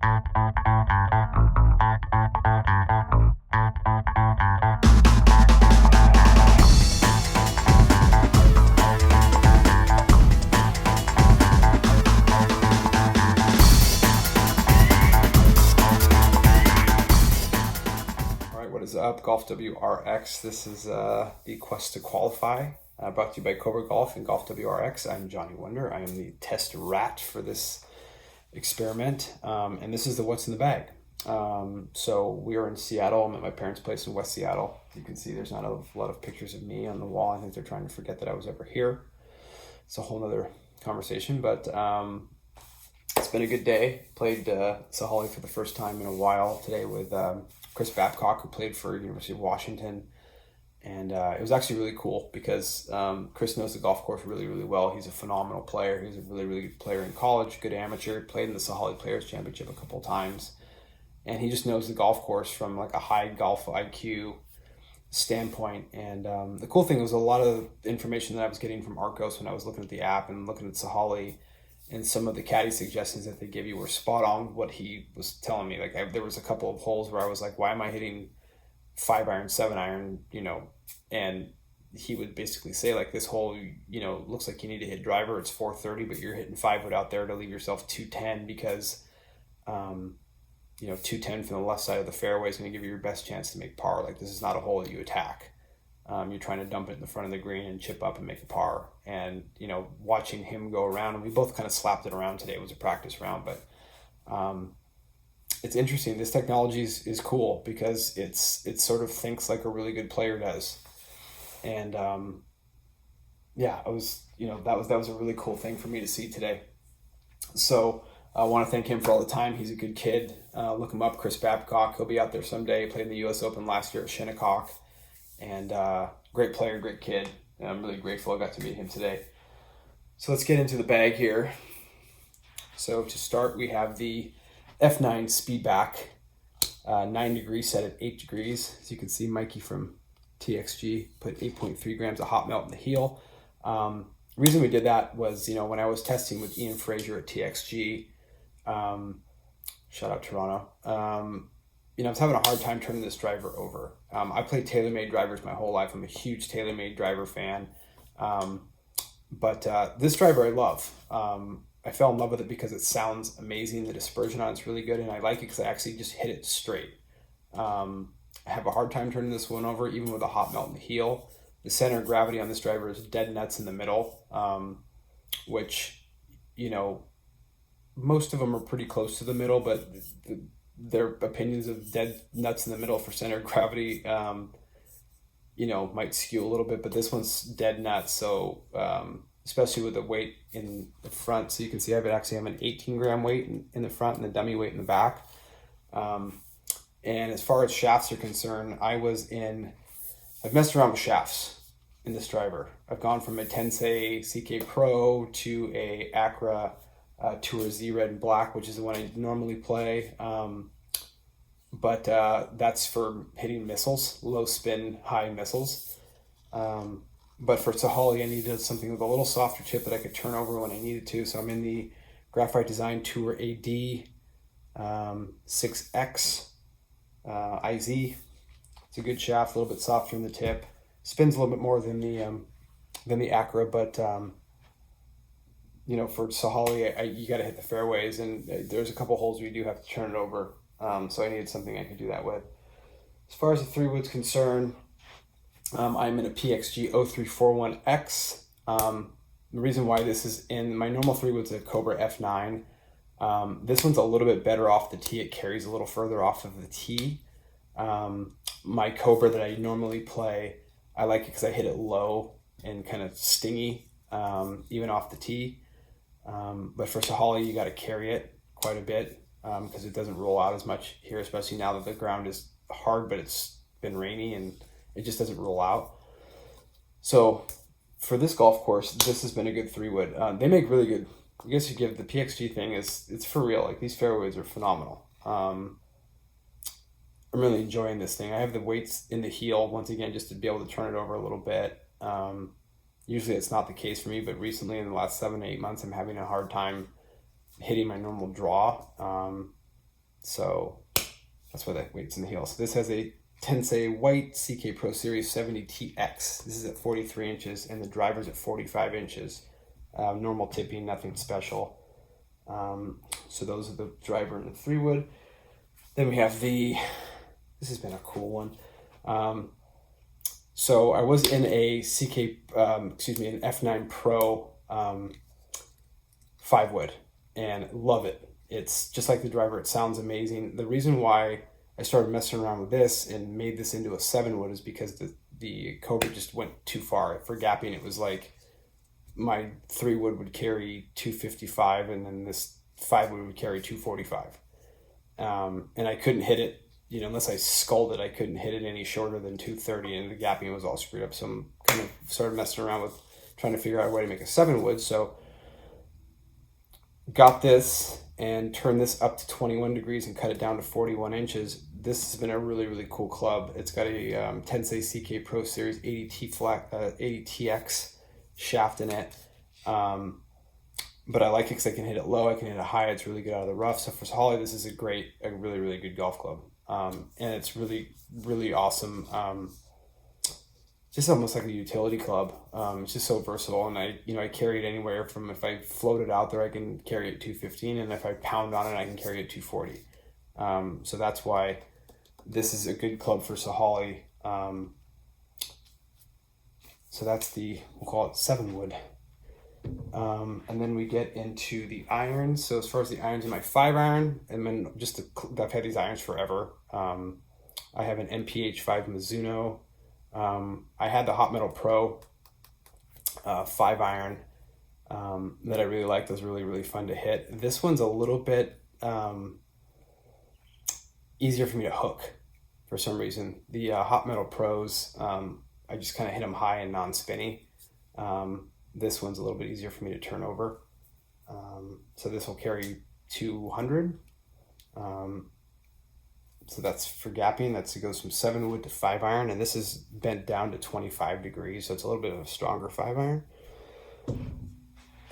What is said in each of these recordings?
What is up, Golf WRX? This is the Quest to Qualify, brought to you by Cobra Golf and Golf WRX. I'm Johnny Wonder. I am the test rat for this experiment, and this is the what's in the bag. So we are in Seattle. I'm at my parents' place in West Seattle. You can see there's not a lot of pictures of me on the wall. I think they're trying to forget that I was ever here. It's a whole nother conversation, but it's been a good day. Played Sahalee for the first time in a while today with Chris Babcock, who played for University of Washington. And it was actually really cool because Chris knows the golf course really, really well. He's a phenomenal player. He was a really, really good player in college, good amateur, played in the Sahalee Players Championship a couple of times. And he just knows the golf course from like a high golf IQ standpoint. And the cool thing was a lot of information that I was getting from Arcos when I was looking at the app and looking at Sahalee, and some of the caddy suggestions that they give you were spot on what he was telling me. Like there was a couple of holes where I was like, why am I hitting 5-iron, 7-iron, and he would basically say like, this hole, looks like you need to hit driver. It's 430, but you're hitting 5-wood out there to leave yourself 210 because, 210 from the left side of the fairway is going to give you your best chance to make par. Like, this is not a hole that you attack. You're trying to dump it in the front of the green and chip up and make a par. And, watching him go around, and we both kind of slapped it around today. It was a practice round, but it's interesting. This technology is cool because it sort of thinks like a really good player does. And that was a really cool thing for me to see today. So I want to thank him for all the time. He's a good kid. Look him up, Chris Babcock. He'll be out there someday. Played in the U.S. Open last year at Shinnecock. And great player, great kid. And I'm really grateful I got to meet him today. So let's get into the bag here. So to start, we have the F9 SPEEDBACK, 9 degrees set at 8 degrees. As you can see, Mikey from TXG put 8.3 grams of hot melt in the heel. The reason we did that was, when I was testing with Ian Fraser at TXG, shout out Toronto, I was having a hard time turning this driver over. I played TaylorMade drivers my whole life. I'm a huge TaylorMade driver fan. But this driver I love. I fell in love with it because it sounds amazing. The dispersion on it's really good, and I like it because I actually just hit it straight. I have a hard time turning this one over, even with a hot melt in the heel. The center of gravity on this driver is dead nuts in the middle, which, most of them are pretty close to the middle, but their opinions of dead nuts in the middle for center of gravity, might skew a little bit, but this one's dead nuts. So, especially with the weight in the front. So you can see I actually have an 18 gram weight in the front and the dummy weight in the back. And as far as shafts are concerned, I've messed around with shafts in this driver. I've gone from a Tensei CK Pro to a Acura Tour Z Red and Black, which is the one I normally play. But that's for hitting missiles, low spin, high missiles. But for Sahalee, I needed something with a little softer tip that I could turn over when I needed to. So I'm in the Graphite Design Tour AD 6X IZ. It's a good shaft, a little bit softer in the tip. Spins a little bit more than the Acura, but for Sahalee, you got to hit the fairways, and there's a couple holes where you do have to turn it over. So I needed something I could do that with. As far as the 3-wood's concerned, I'm in a PXG 0341X. The reason why this is in my normal 3-wood's a Cobra F9. This one's a little bit better off the tee. It carries a little further off of the tee. My Cobra that I normally play, I like it because I hit it low and kind of stingy, even off the tee. But for Sahalee, you got to carry it quite a bit because it doesn't roll out as much here, especially now that the ground is hard, but it's been rainy and it just doesn't roll out. So for this golf course, this has been a good 3-wood. They make really good, I guess you give the PXG thing it's for real. Like, these fairways are phenomenal. I'm really enjoying this thing. I have the weights in the heel once again, just to be able to turn it over a little bit. Usually it's not the case for me, but recently in the last 7 to 8 months, I'm having a hard time hitting my normal draw. So that's why that weight's in the heel. So this has a Tensei white CK Pro Series 70TX. This is at 43 inches and the driver's at 45 inches. Normal tipping, nothing special. So those are the driver and the 3-wood. Then we have this has been a cool one. So I was in a an F9 Pro 5-wood and love it. It's just like the driver. It sounds amazing. The reason why I started messing around with this and made this into a 7-wood is because the Cobra just went too far. For gapping, it was like my 3-wood would carry 255 and then this 5-wood would carry 245. And I couldn't hit it, unless I sculled it, I couldn't hit it any shorter than 230 and the gapping was all screwed up. So I'm kind of started messing around with trying to figure out a way to make a 7-wood. So got this and turned this up to 21 degrees and cut it down to 41 inches. This has been a really, really cool club. It's got a Tensei CK Pro Series 80TX shaft in it. But I like it because I can hit it low, I can hit it high. It's really good out of the rough. So for Holly, this is a really, really good golf club. And it's really, really awesome. Just almost like a utility club. It's just so versatile, and I carry it anywhere from, if I float it out there, I can carry it 215, and if I pound on it, I can carry it 240. So that's why this is a good club for Sahali. So that's we'll call it 7-wood. And then we get into the irons. So as far as the irons in my 5-iron, and then I've had these irons forever. I have an MPH5 Mizuno. I had the Hot Metal Pro 5-iron that I really liked. It was really, really fun to hit. This one's a little bit easier for me to hook for some reason. The Hot Metal Pros, I just kind of hit them high and non-spinny. This one's a little bit easier for me to turn over. So this will carry 200. So that's for gapping. It goes from 7-wood to 5-iron, and this is bent down to 25 degrees, so it's a little bit of a stronger 5-iron.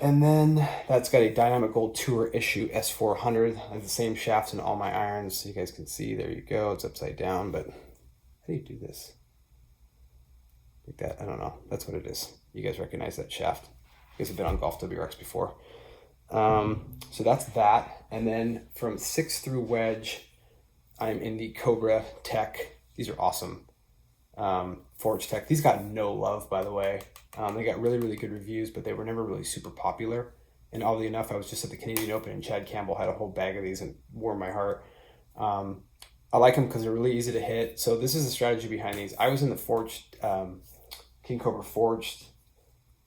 And then that's got a Dynamic Gold Tour Issue S400. I have the same shafts in all my irons, so you guys can see. There you go. It's upside down, but how do you do this? Like that? I don't know. That's what it is. You guys recognize that shaft. You guys have been on Golf WRX before. So that's that. And then from 6 through wedge, I'm in the Cobra Tech. These are awesome. Forge Tech. These got no love, by the way. They got really, really good reviews, but they were never really super popular. And oddly enough, I was just at the Canadian Open and Chad Campbell had a whole bag of these and warmed my heart. I like them because they're really easy to hit. So this is the strategy behind these. I was in the forged, King Cobra forged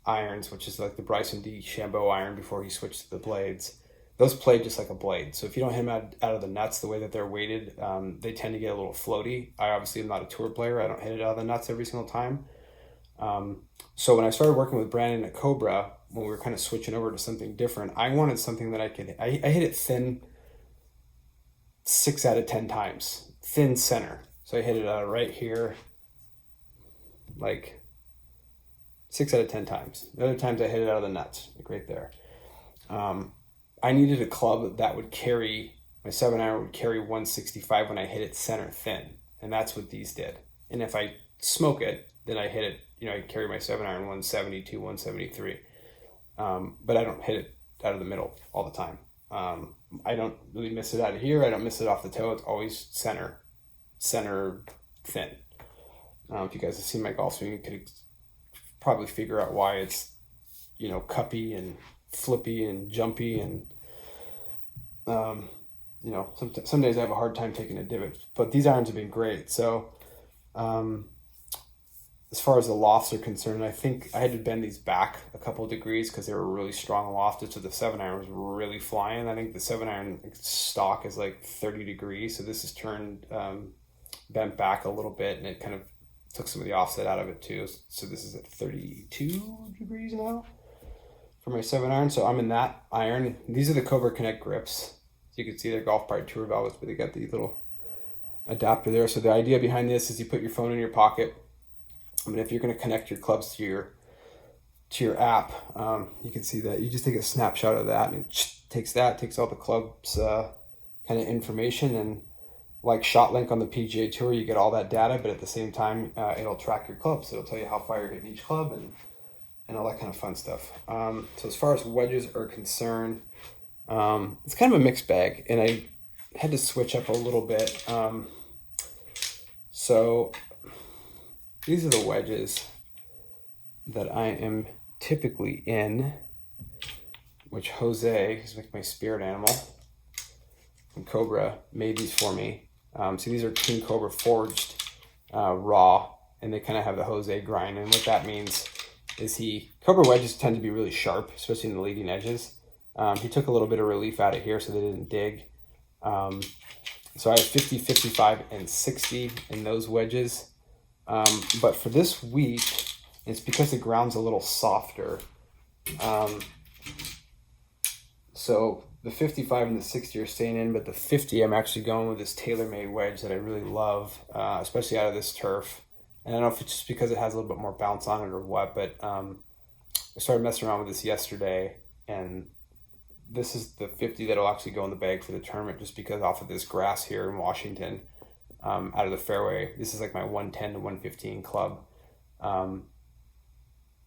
irons, which is like the Bryson DeChambeau iron before he switched to the blades. Those played just like a blade. So if you don't hit them out of the nuts the way that they're weighted, they tend to get a little floaty. I obviously am not a tour player. I don't hit it out of the nuts every single time. So when I started working with Brandon at Cobra, when we were kind of switching over to something different, I wanted something that I hit it thin 6 out of 10 times. Thin center. So I hit it out right here, like 6 out of 10 times. The other times I hit it out of the nuts, like right there. I needed a club that would carry, my 7-iron would carry 165 when I hit it center thin. And that's what these did. And if I smoke it, then I hit it, I carry my 7-iron 172, 173. But I don't hit it out of the middle all the time. I don't really miss it out of here. I don't miss it off the toe. It's always center thin. If you guys have seen my golf swing, you could probably figure out why it's, cuppy and flippy and jumpy and some days I have a hard time taking a divot, but these irons have been great. So as far as the lofts are concerned, I think I had to bend these back a couple of degrees because they were really strong lofted, so the 7-iron was really flying. I think the 7-iron stock is like 30 degrees, so this is turned bent back a little bit, and it kind of took some of the offset out of it too. So this is at 32 degrees now for my 7-iron. So I'm in that iron. These are the COBRACONNECT grips. So you can see they're Golf Pride Tour velvets, but they got the little adapter there. So the idea behind this is you put your phone in your pocket. I mean, if you're going to connect your clubs to your app, you can see that you just take a snapshot of that, and it takes all the clubs kind of information. And like ShotLink on the PGA Tour, you get all that data, but at the same time, it'll track your clubs. So it'll tell you how far you're hitting each club and all that kind of fun stuff. So as far as wedges are concerned, it's kind of a mixed bag, and I had to switch up a little bit. So these are the wedges that I am typically in, which Jose, who's like my spirit animal, and Cobra made these for me. So these are King Cobra forged raw, and they kind of have the Jose grind. And what that means is Cobra wedges tend to be really sharp, especially in the leading edges. He took a little bit of relief out of here so they didn't dig. So I have 50, 55, and 60 in those wedges. But for this week, it's because the ground's a little softer. So the 55 and the 60 are staying in, but the 50, I'm actually going with this TaylorMade wedge that I really love, especially out of this turf. And I don't know if it's just because it has a little bit more bounce on it or what, but I started messing around with this yesterday, and this is the 50 that'll actually go in the bag for the tournament, just because off of this grass here in Washington, out of the fairway. This is like my 110 to 115 club.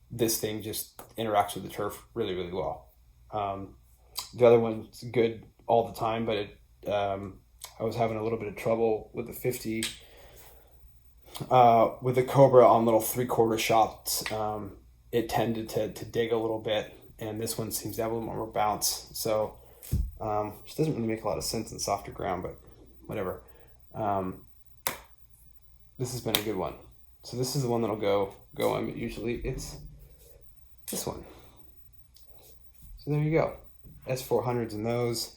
This thing just interacts with the turf really, really well. The other one's good all the time, but I was having a little bit of trouble with the 50 with the Cobra on little 3/4 shots. It tended to dig a little bit, and this one seems to have a little more bounce. So which doesn't really make a lot of sense in softer ground, but whatever. This has been a good one. So this is the one that'll go in, but usually it's this one. So there you go. S400s in those.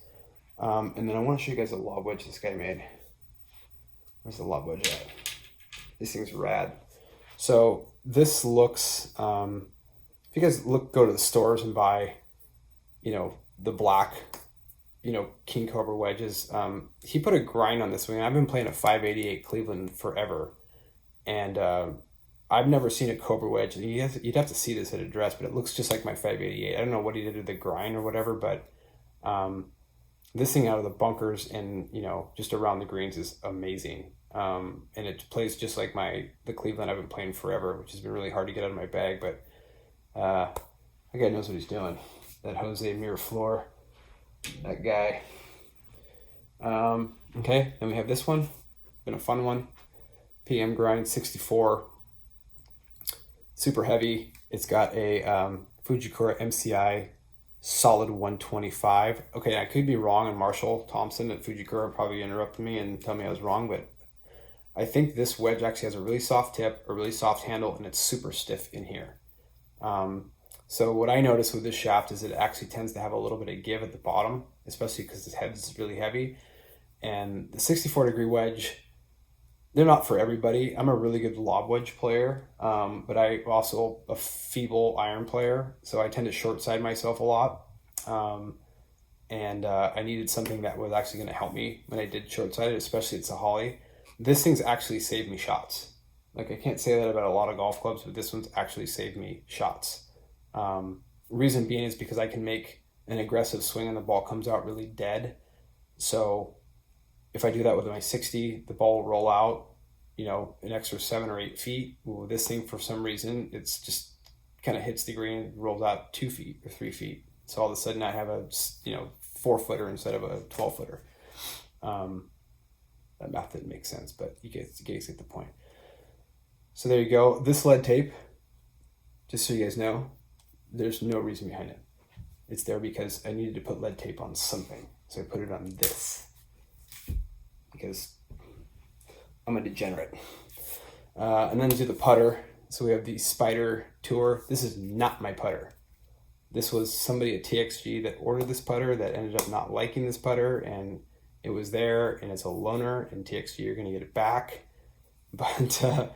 And then I want to show you guys a lob wedge this guy made. Where's the lob wedge at? This thing's rad. So this looks, if you guys go to the stores and buy, the black, King Cobra wedges. He put a grind on this one. I've been playing a 588 Cleveland forever. And I've never seen a Cobra wedge. You'd have to see this at address, but it looks just like my 588. I don't know what he did with the grind or whatever, but this thing out of the bunkers and, just around the greens is amazing. And it plays just like the Cleveland I've been playing forever, which has been really hard to get out of my bag, but that guy knows what he's doing. That Jose Miraflor, that guy. Okay, then we have this one. It's been a fun one. PM grind 64. Super heavy. It's got a Fujikura MCI solid 125. Okay, I could be wrong, and Marshall Thompson at Fujikura probably interrupted me and tell me I was wrong, but I think this wedge actually has a really soft tip, a really soft handle, and it's super stiff in here. So what I noticed with this shaft is it actually tends to have a little bit of give at the bottom, especially because the head is really heavy. And the 64-degree wedge, they're not for everybody. I'm a really good lob wedge player, but I'm also a feeble iron player, so I tend to short side myself a lot. And I needed something that was actually going to help me when I did short sided, especially at Sahalee. This thing's actually saved me shots. Like, I can't say that about a lot of golf clubs, but this one's actually saved me shots. Reason being is because I can make an aggressive swing and the ball comes out really dead. So if I do that with my 60, the ball will roll out, an extra 7 or 8 feet. With this thing, for some reason, it's just kind of hits the green, rolls out 2 feet or 3 feet. So all of a sudden I have a, 4-footer instead of a 12-footer. That math didn't make sense, but you guys get the point. So there you go. This lead tape, just so you guys know, there's no reason behind it. It's there because I needed to put lead tape on something. So I put it on this because I'm a degenerate. And then to the putter. So we have the Spider Tour. This is not my putter. This was somebody at TXG that ordered this putter that ended up not liking this putter, and it was there, and it's a loaner, and TXG are going to get it back. But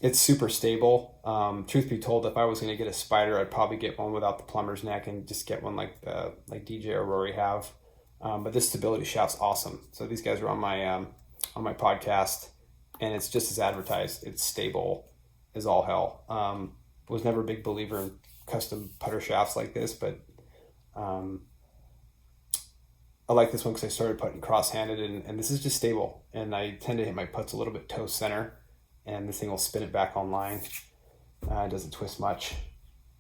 it's super stable. Truth be told, if I was going to get a Spider, I'd probably get one without the plumber's neck and just get one like DJ or Rory have. But this stability shaft's awesome. So these guys are on my podcast, and it's just as advertised. It's stable as all hell. Was never a big believer in custom putter shafts like this, but I like this one because I started putting cross-handed, and this is just stable. And I tend to hit my putts a little bit toe center, and this thing will spin it back on line. It doesn't twist much.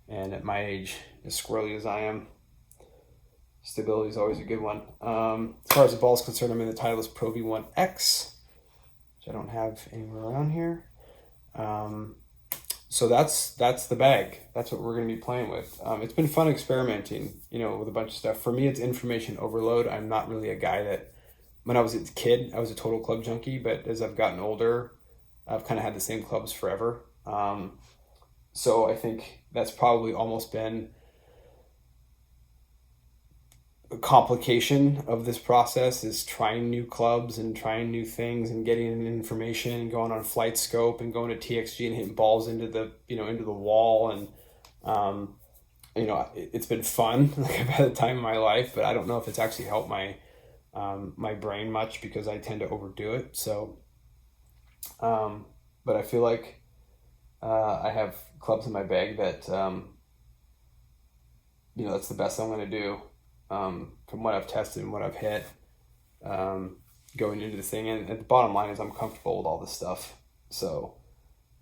And at my age, as squirrely as I am, stability is always a good one. As far as the ball is concerned, I'm in the Titleist Pro V1X, which I don't have anywhere around here. So that's the bag. That's what we're going to be playing with. It's been fun experimenting, you know, with a bunch of stuff. For me, it's information overload. I'm not really a guy that, when I was a kid, I was a total club junkie, but as I've gotten older, I've kind of had the same clubs forever. So I think that's probably almost been a complication of this process, is trying new clubs and trying new things and getting information and going on Flight Scope and going to TXG and hitting balls into the, you know, into the wall. And, you know, it's been fun. Like, I've had a time in my life, but I don't know if it's actually helped my, my brain much, because I tend to overdo it. So, but I feel like, I have clubs in my bag that, you know, that's the best I'm going to do. From what I've tested and what I've hit, going into this thing. And the bottom line is I'm comfortable with all this stuff. So,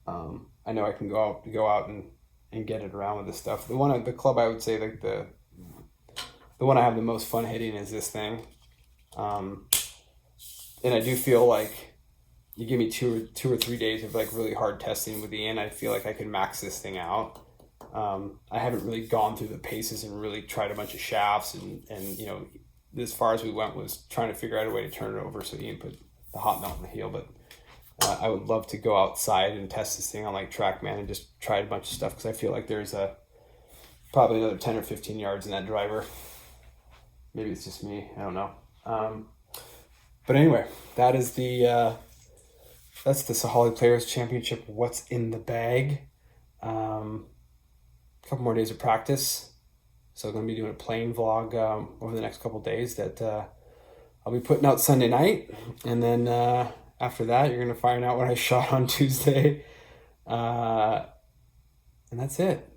I know I can go out and get it around with this stuff. The club I would say, like the one I have the most fun hitting is this thing. And I do feel like you give me two or 3 days of like really hard testing with Ian, I feel like I can max this thing out. I haven't really gone through the paces and really tried a bunch of shafts, and you know, as far as we went was trying to figure out a way to turn it over so Ian put the hot melt in the heel. But I would love to go outside and test this thing on like TrackMan and just try a bunch of stuff, because I feel like there's probably another 10 or 15 yards in that driver. Maybe it's just me, I don't know. But anyway, that is that's the Sahali Players Championship. What's in the bag? A couple more days of practice, so I'm going to be doing a playing vlog over the next couple days that I'll be putting out Sunday night, and then after that you're going to find out what I shot on Tuesday, and that's it.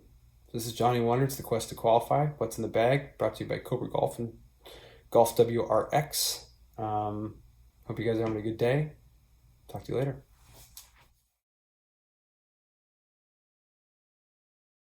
This is Johnny Wonder. It's the Quest to Qualify. What's in the bag? Brought to you by Cobra Golf and Golf WRX. Hope you guys are having a good day. Talk to you later.